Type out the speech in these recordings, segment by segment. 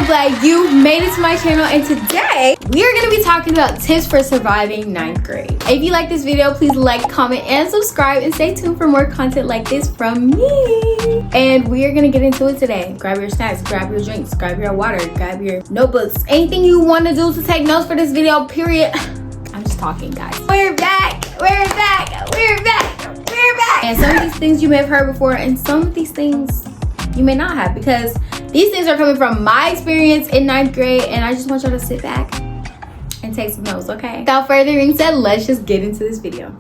so glad you made it to my channel, and today we are going to be talking about tips for surviving 9th grade. If you like this video, please like, comment, and subscribe, and stay tuned for more content like this from me. And we are going to get into it today. Grab your snacks, grab your drinks, grab your water, grab your notebooks, anything you want to do to take notes for this video, period. I'm just talking, guys. We're back. We're back. We're back. We're back. And some of these things you may have heard before, and some of these things you may not have, because these things are coming from my experience in 9th grade, and I just want y'all to sit back and take some notes, okay? Without further being said, let's just get into this video.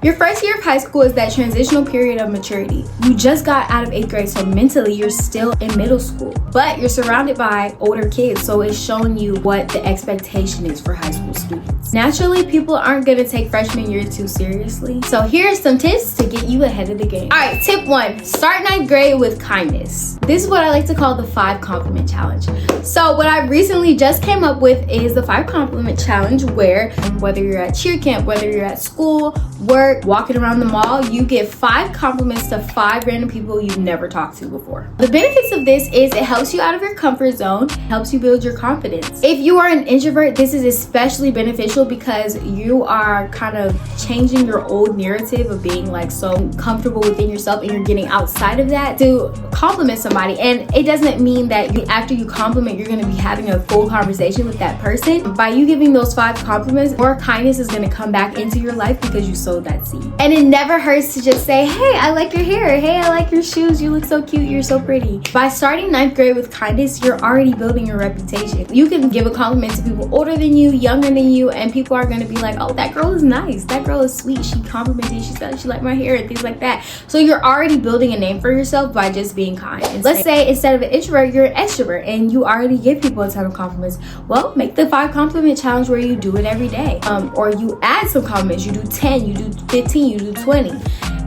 Your first year of high school is that transitional period of maturity. You just got out of 8th grade, so mentally you're still in middle school, but you're surrounded by older kids, so it's showing you what the expectation is for high school students. Naturally, people aren't gonna take freshman year too seriously, so here's some tips to get you ahead of the game. All right, tip 1, start 9th grade with kindness. This is what I like to call the 5 compliment challenge. So what I recently just came up with is the 5 compliment challenge, where whether you're at cheer camp, whether you're at school, work, walking around the mall, you give 5 compliments to 5 random people you've never talked to before. The benefits of this is it helps you out of your comfort zone, helps you build your confidence. If you are an introvert, this is especially beneficial because you are kind of changing your old narrative of being like so comfortable within yourself, and you're getting outside of that to compliment somebody. And it doesn't mean that after you compliment, you're going to be having a full conversation with that person. By you giving those 5 compliments, more kindness is going to come back into your life because you sowed that seed. And it never hurts to just say, hey, I like your hair. Hey, I like your shoes. You look so cute. You're so pretty. By starting 9th grade with kindness, you're already building your reputation. You can give a compliment to people older than you, younger than you, and people are going to be like, oh, that girl is nice. That girl is sweet. She complimented. She said she liked my hair and things like that. So you're already building a name for yourself by just being kind. And let's say instead of an introvert, you're an extrovert, and you already give people a ton of compliments. Well, make the 5 compliment challenge where you do it every day. Or you add some compliments. You do 10, you do 15, you do 20.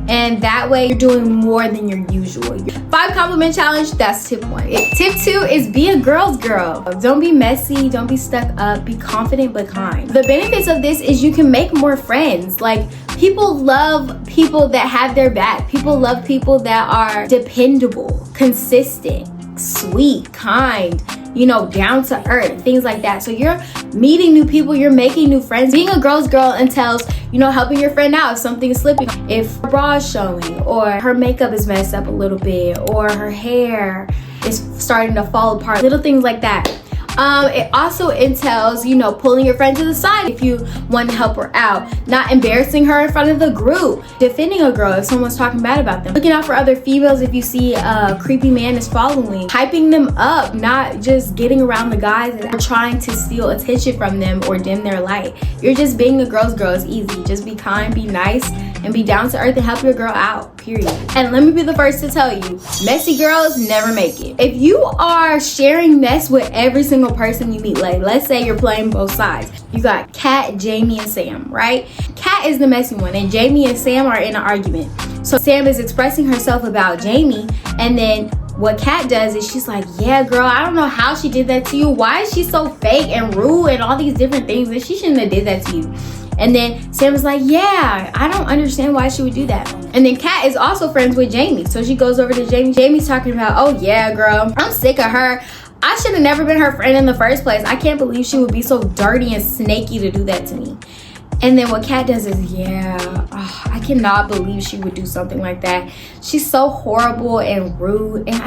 And that way you're doing more than your usual. 5 compliment challenge, that's tip 1. Tip 2 is be a girl's girl. Don't be messy, don't be stuck up, be confident but kind. The benefits of this is you can make more friends. Like, people love people that have their back. People love people that are dependable, consistent, sweet, kind, you know, down to earth, things like that. So you're meeting new people, you're making new friends. Being a girl's girl entails, you know, helping your friend out if something is slipping, if her bra is showing, or her makeup is messed up a little bit, or her hair is starting to fall apart, little things like that. It also entails, you know, pulling your friend to the side if you want to help her out, not embarrassing her in front of the group, defending a girl if someone's talking bad about them, looking out for other females if you see a creepy man is following, hyping them up, not just getting around the guys that are trying to steal attention from them or dim their light. You're just being a girl's girl. It's easy. Just be kind, be nice, and be down to earth and help your girl out, period. And let me be the first to tell you, messy girls never make it. If you are sharing mess with every single person you meet, like let's say you're playing both sides, you got Kat, Jamie, and Sam, right? Kat is the messy one, and Jamie and Sam are in an argument. So Sam is expressing herself about Jamie, and then what Kat does is she's like, yeah, girl, I don't know how she did that to you. Why is she so fake and rude and all these different things, and she shouldn't have did that to you. And then Sam is like, yeah, I don't understand why she would do that. And then Kat is also friends with Jamie. So she goes over to Jamie. Jamie's talking about, oh yeah, girl, I'm sick of her. I should have never been her friend in the first place. I can't believe she would be so dirty and snaky to do that to me. And then what Kat does is, yeah, I cannot believe she would do something like that. She's so horrible and rude. And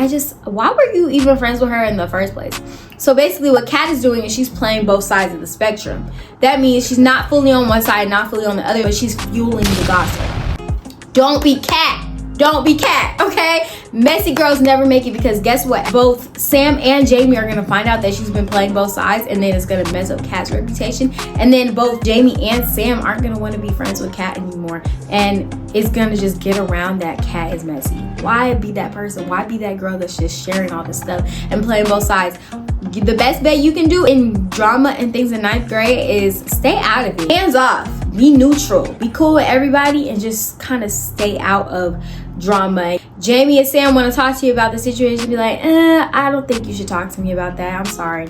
why were you even friends with her in the first place? So basically what Kat is doing is she's playing both sides of the spectrum. That means she's not fully on one side, not fully on the other, but she's fueling the gossip. Don't be Kat. Don't be Kat, okay? Messy girls never make it, because guess what? Both Sam and Jamie are gonna find out that she's been playing both sides, and then it's gonna mess up Kat's reputation. And then both Jamie and Sam aren't gonna wanna be friends with Kat anymore. And it's gonna just get around that Kat is messy. Why be that person? Why be that girl that's just sharing all this stuff and playing both sides? The best bet you can do in drama and things in 9th grade is stay out of it. Hands off. Be neutral. Be cool with everybody and just kind of stay out of drama. Jamie and Sam want to talk to you about the situation, be like, I don't think you should talk to me about that. I'm sorry.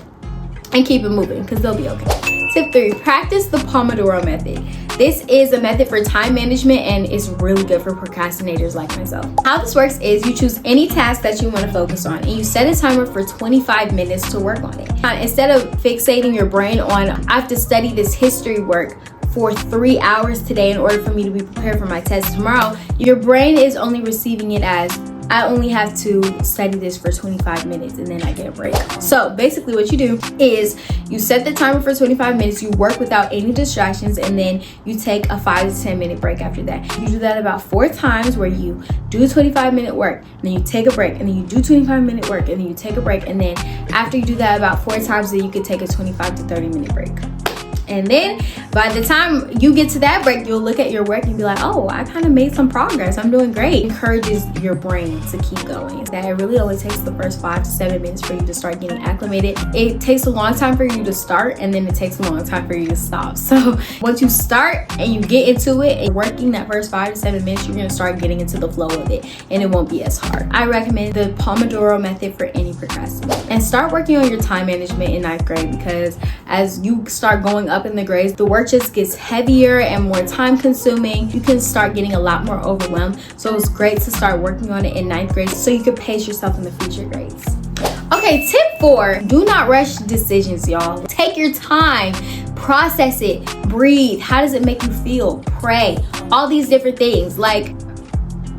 And keep it moving, because they'll be okay. Tip 3, practice the Pomodoro method. This is a method for time management and it's really good for procrastinators like myself. How this works is you choose any task that you want to focus on and you set a timer for 25 minutes to work on it. Instead of fixating your brain on, I have to study this history work for 3 hours today in order for me to be prepared for my test tomorrow, your brain is only receiving it as, I only have to study this for 25 minutes and then I get a break. So basically what you do is you set the timer for 25 minutes, you work without any distractions, and then you take a 5 to 10 minute break after that. You do that about 4 times where you do 25-minute work, and then you take a break, and then you do 25-minute work, and then you take a break, and then after you do that about 4 times, then you can take a 25 to 30-minute break. And then by the time you get to that break, you'll look at your work and be like, oh, I kind of made some progress. I'm doing great. It encourages your brain to keep going. That it really only takes the first 5 to 7 minutes for you to start getting acclimated. It takes a long time for you to start, and then it takes a long time for you to stop. So once you start and you get into it and working that first 5 to 7 minutes, you're going to start getting into the flow of it and it won't be as hard. I recommend the Pomodoro method for any procrastinator. And start working on your time management in 9th grade, because as you start going up in the grades, the work just gets heavier and more time consuming. You can start getting a lot more overwhelmed. So it's great to start working on it in 9th grade so you can pace yourself in the future grades. Okay, tip 4, do not rush decisions, y'all. Take your time, process it, breathe. How does it make you feel? Pray, all these different things. Like,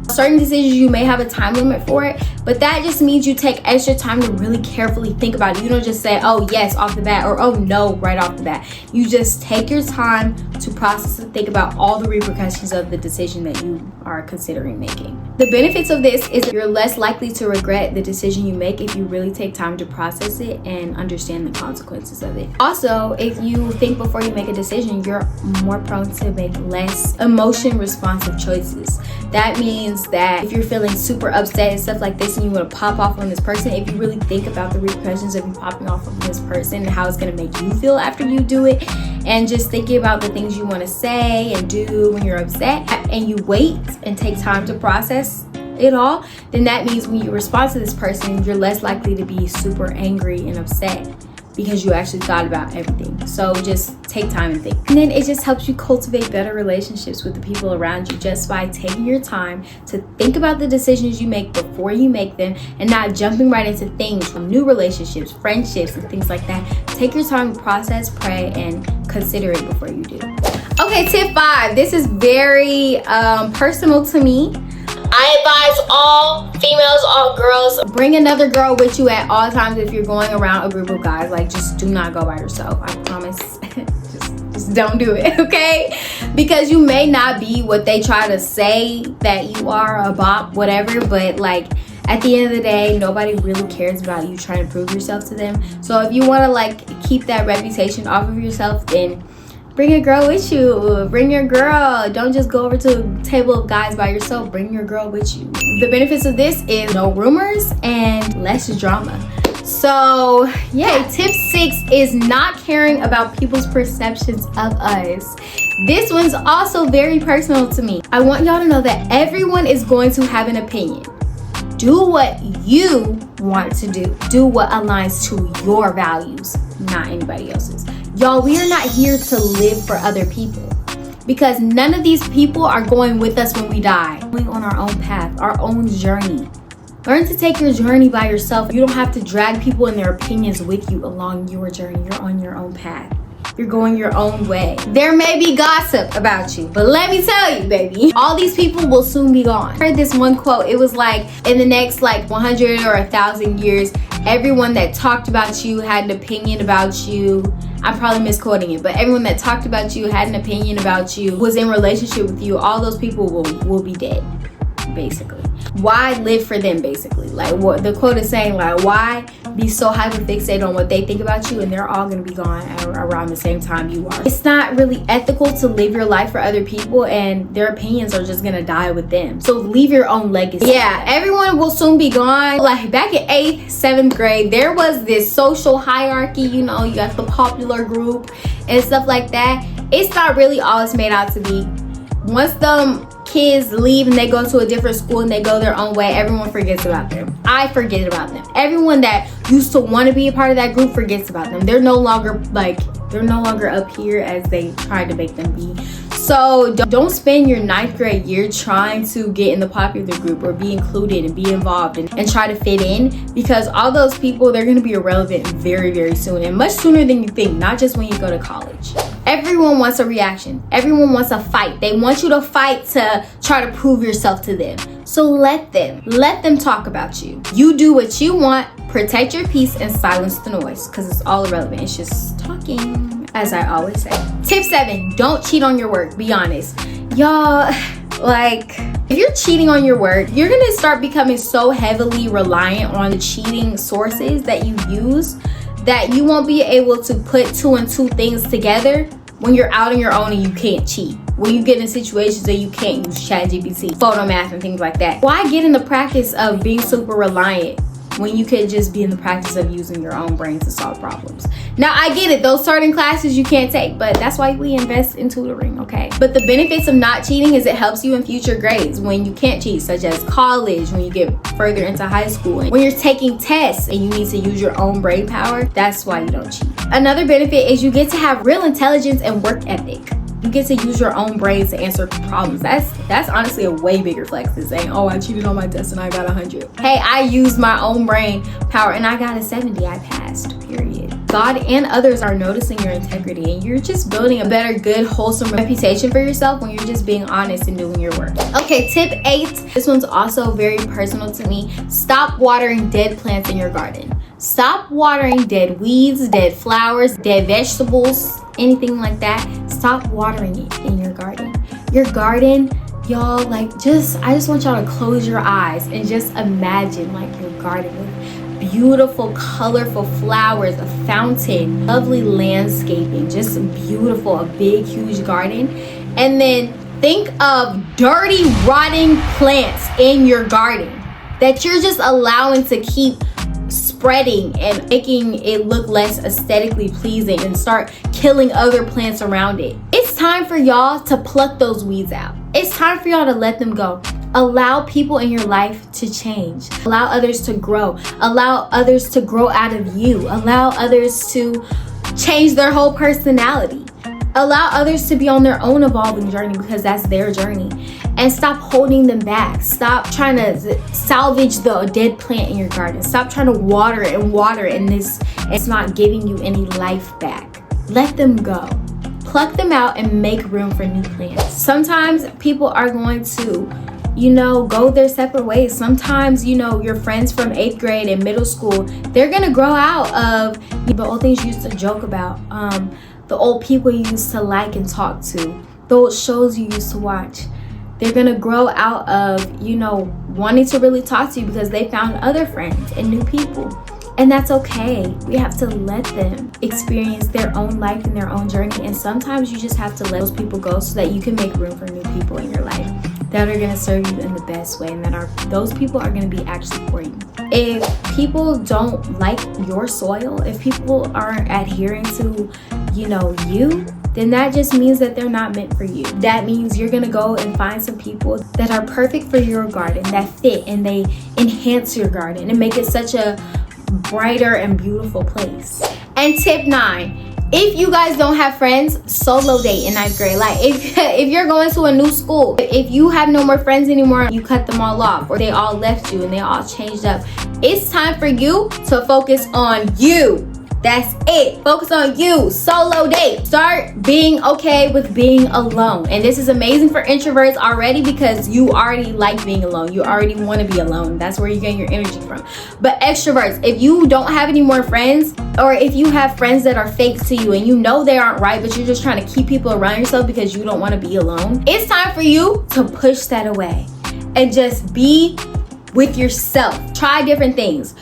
certain decisions you may have a time limit for it, but that just means you take extra time to really carefully think about it. You don't just say, oh yes, off the bat, or oh no, right off the bat. You just take your time to process and think about all the repercussions of the decision that you are considering making. The benefits of this is that you're less likely to regret the decision you make if you really take time to process it and understand the consequences of it. Also, if you think before you make a decision, you're more prone to make less emotion responsive choices. That means that if you're feeling super upset and stuff like this and you want to pop off on this person, if you really think about the repercussions of you popping off on this person and how it's going to make you feel after you do it, and just thinking about the things you want to say and do when you're upset, and you wait and take time to process it all, then that means when you respond to this person, you're less likely to be super angry and upset because you actually thought about everything. So just take time and think. And then it just helps you cultivate better relationships with the people around you just by taking your time to think about the decisions you make before you make them and not jumping right into things from new relationships, friendships, and things like that. Take your time to process, pray, and consider it before you do. Okay, tip 5. This is very personal to me. I advise all females, all girls, bring another girl with you at all times if you're going around a group of guys. Like, just do not go by yourself. I promise. just don't do it, okay? Because you may not be what they try to say that you are, a bop, whatever, but like, at the end of the day, nobody really cares about you trying to prove yourself to them. So if you want to like keep that reputation off of yourself, then bring a girl with you. Bring your girl. Don't just go over to a table of guys by yourself. Bring your girl with you. The benefits of this is no rumors and less drama. So yeah, tip 6 is not caring about people's perceptions of us. This one's also very personal to me. I want y'all to know that everyone is going to have an opinion. Do what you want to do. Do what aligns to your values, not anybody else's. Y'all, we are not here to live for other people, because none of these people are going with us when we die. We're going on our own path, our own journey. Learn to take your journey by yourself. You don't have to drag people and their opinions with you along your journey. You're on your own path. You're going your own way. There may be gossip about you, but let me tell you, baby, all these people will soon be gone. I heard this one quote. It was like, in the next like 100 or 1,000 years, everyone that talked about you, had an opinion about you. I'm probably misquoting it, but everyone that talked about you, had an opinion about you, was in relationship with you, all those people will be dead, basically. Why live for them, basically? Like, what the quote is saying, like, why be so hyper fixated on what they think about you and they're all gonna be gone around the same time you are. It's not really ethical to live your life for other people, and their opinions are just gonna die with them. So leave your own legacy. Yeah, everyone will soon be gone. Like back in 8th, 7th grade, there was this social hierarchy, you know, you got the popular group and stuff like that. It's not really all it's made out to be. Once them kids leave and they go to a different school and they go their own way, everyone forgets about them. I forget about them. Everyone that used to want to be a part of that group forgets about them. They're no longer up here as they tried to make them be. So don't spend your 9th grade year trying to get in the popular group or be included and be involved and try to fit in, because all those people, they're going to be irrelevant very, very soon, and much sooner than you think, not just when you go to college. Everyone wants a reaction. Everyone wants a fight. They want you to fight to try to prove yourself to them. So let them talk about you. You do what you want, protect your peace, and silence the noise, because it's all irrelevant. It's just talking, as I always say. Tip 7, don't cheat on your work. Be honest. Y'all, like, if you're cheating on your work, you're gonna start becoming so heavily reliant on the cheating sources that you use that you won't be able to put 2 and 2 things together when you're out on your own and you can't cheat. When you get in situations that you can't use ChatGPT, Photomath, and things like that. Why get in the practice of being super reliant when you could just be in the practice of using your own brain to solve problems? Now, I get it, those certain classes you can't take, but that's why we invest in tutoring, okay? But the benefits of not cheating is it helps you in future grades when you can't cheat, such as college, when you get further into high school, and when you're taking tests and you need to use your own brain power. That's why you don't cheat. Another benefit is you get to have real intelligence and work ethic. You get to use your own brain to answer problems. That's honestly a way bigger flex than saying, oh, I cheated on my test and I got 100. Hey, I used my own brain power and I got a 70. I passed, period. God and others are noticing your integrity, and you're just building a better, good, wholesome reputation for yourself when you're just being honest and doing your work. Okay, tip 8. This one's also very personal to me. Stop watering dead plants in your garden. Stop watering dead weeds, dead flowers, dead vegetables, anything like that. Stop watering it in your garden. Your garden, y'all, like, I just want y'all to close your eyes and just imagine like your garden with beautiful, colorful flowers, a fountain, lovely landscaping, just beautiful, a big, huge garden. And then think of dirty, rotting plants in your garden that you're just allowing to keep spreading and making it look less aesthetically pleasing and start killing other plants around it. It's time for y'all to pluck those weeds out. It's time for y'all to let them go. Allow people in your life to change. Allow others to grow. Allow others to grow out of you. Allow others to change their whole personality. Allow others to be on their own evolving journey, because that's their journey. And stop holding them back. Stop trying to salvage the dead plant in your garden. Stop trying to water it and it's not giving you any life back. Let them go. Pluck them out and make room for new plants. Sometimes people are going to, go their separate ways. Sometimes, your friends from 8th grade and middle school, they're gonna grow out of the old things you used to joke about, the old people you used to like and talk to, those shows you used to watch. They're gonna grow out of, wanting to really talk to you because they found other friends and new people. And that's okay. We have to let them experience their own life and their own journey. And sometimes you just have to let those people go so that you can make room for new people in your life that are gonna serve you in the best way, and those people are gonna be actually for you. If people don't like your soil, if people aren't adhering to, you, then that just means that they're not meant for you. That means you're gonna go and find some people that are perfect for your garden, that fit and they enhance your garden and make it such a brighter and beautiful place. And tip 9, if you guys don't have friends, solo date in 9th grade. Like if you're going to a new school, if you have no more friends anymore, you cut them all off, or they all left you and they all changed up, it's time for you to focus on you. That's it. Focus on you. Solo date. Start being okay with being alone. And this is amazing for introverts already, because you already like being alone. You already want to be alone. That's where you get your energy from. But extroverts, if you don't have any more friends, or if you have friends that are fake to you and you know they aren't right, but you're just trying to keep people around yourself because you don't want to be alone, it's time for you to push that away and just be with yourself. Try different things.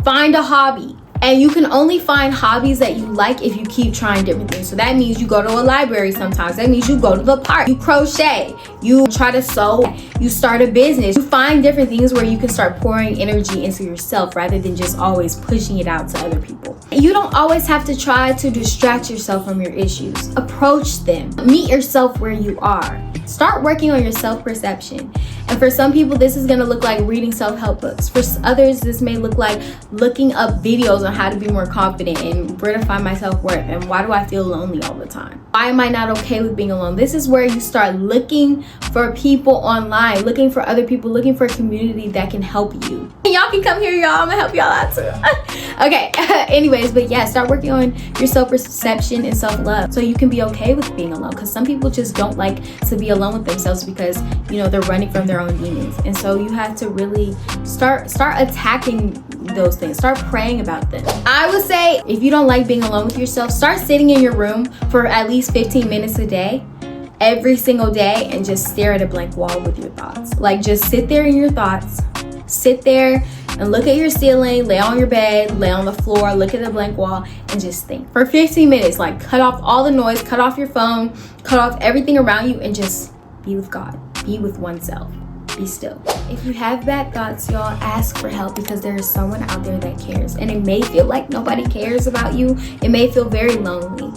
Find a hobby. And you can only find hobbies that you like if you keep trying different things. So that means you go to a library sometimes. That means you go to the park. You crochet. You try to sew. You start a business. You find different things where you can start pouring energy into yourself rather than just always pushing it out to other people. You don't always have to try to distract yourself from your issues. Approach them. Meet yourself where you are. Start working on your self-perception. And for some people, this is going to look like reading self-help books. For others, this may look like looking up videos on how to be more confident and where to find my self-worth and why do I feel lonely all the time. Why am I not okay with being alone? This is where you start looking for people online, looking for other people, looking for a community that can help you. Y'all can come here, y'all. I'm gonna help y'all out too. Okay, anyways, but yeah, start working on your self-perception and self-love so you can be okay with being alone, because some people just don't like to be alone with themselves because, you know, they're running from their own demons. And so you have to really start attacking those things. Start praying about them. I would say if you don't like being alone with yourself, start sitting in your room for at least 15 minutes a day, every single day, and just stare at a blank wall with your thoughts. Like, just sit there in your thoughts, sit there and look at your ceiling, lay on your bed, lay on the floor, look at the blank wall, and just think for 15 minutes. Like, cut off all the noise, cut off your phone, cut off everything around you, and just be with God, be with oneself, be still. If you have bad thoughts, y'all, ask for help, because there is someone out there that cares. And it may feel like nobody cares about you, it may feel very lonely,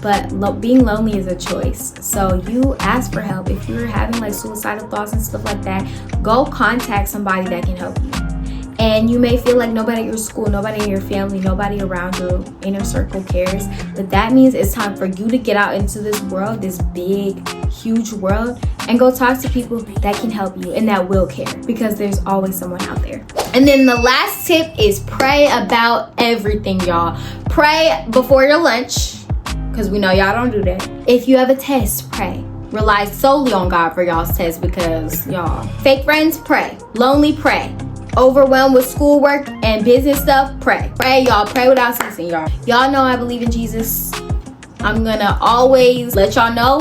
but being lonely is a choice. So you ask for help. If you're having like suicidal thoughts and stuff like that, go contact somebody that can help you. And you may feel like nobody at your school, nobody in your family, nobody around your inner circle cares, but that means it's time for you to get out into this world, this big, huge world, and go talk to people that can help you and that will care, because there's always someone out there. And then the last tip is pray about everything, y'all. Pray before your lunch, because we know y'all don't do that. If you have a test, pray. Rely solely on God for y'all's test, because y'all, fake friends, pray. Lonely, pray. Overwhelmed with schoolwork and business stuff, pray. Pray, y'all. Pray without ceasing, y'all. Y'all know I believe in Jesus. I'm gonna always let y'all know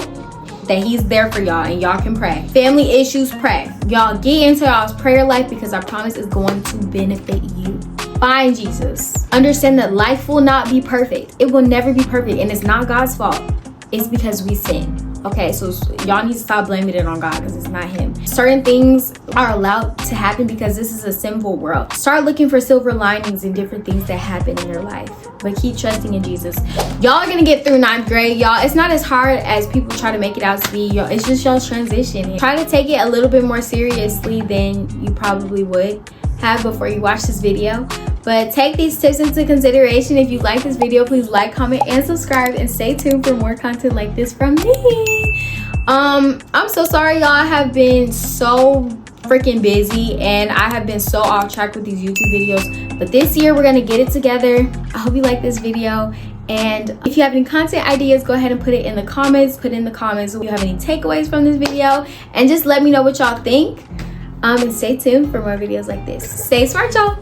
that he's there for y'all and y'all can pray. Family issues, pray. Y'all get into y'all's prayer life, because I promise it's going to benefit you. Find Jesus. Understand that life will not be perfect. It will never be perfect, and it's not God's fault. It's because we sin. Okay, so y'all need to stop blaming it on God, because it's not him. Certain things are allowed to happen because this is a sinful world. Start looking for silver linings in different things that happen in your life, but keep trusting in Jesus. Y'all are gonna get through 9th grade, y'all. It's not as hard as people try to make it out to be, y'all. It's just y'all's transition. Try to take it a little bit more seriously than you probably would have before you watch this video. But take these tips into consideration. If you like this video, please like, comment, and subscribe, and stay tuned for more content like this from me. I'm so sorry, y'all. I have been so freaking busy and I have been so off track with these YouTube videos. But this year, we're gonna get it together. I hope you like this video. And if you have any content ideas, go ahead and put it in the comments. Put in the comments if you have any takeaways from this video. And just let me know what y'all think. And stay tuned for more videos like this. Stay smart, y'all.